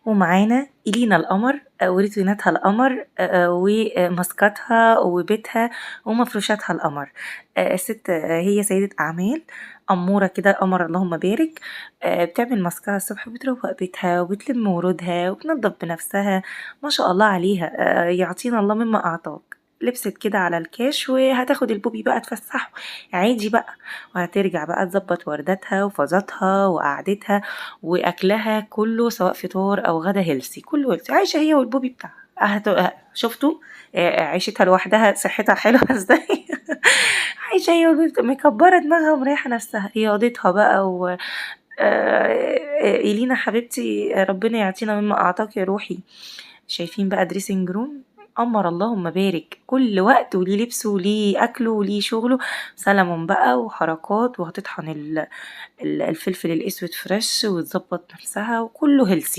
ومعانا إلينا القمر وروتيناتها القمر وماسكاتها وبيتها ومفروشاتها القمر. الست هي سيدة أعمال أمورة كده قمر اللهم بارك. بتعمل ماسكها الصبح وبتروق بيتها وبتلم ورودها وبتنضف بنفسها. ما شاء الله عليها. يعطينا الله مما أعطاك. لبست كده على الكاش وهتاخد البوبي بقى تفسحه عادي بقى، وهترجع بقى تظبط ورداتها وفازاتها وقعدتها واكلها كله سواء فطار او غدا هيلسي، كله هيلسي، عايشه هي والبوبي بتاعها. شفتوا عيشتها لوحدها صحتها حلوه ازاي. عايشه هي والبوبي مكبره دماغها ومريحه نفسها رياضتها بقى إلينا حبيبتي ربنا يعطينا مما أعطاك يا روحي. شايفين بقى دريسنج روم قمر اللهم بارك، كل وقت وليه لبسه وليه أكله وليه شغله. سلمون بقى وحركات، وهتطحن الفلفل الأسود فريش وتظبط نفسها وكله هيلسي.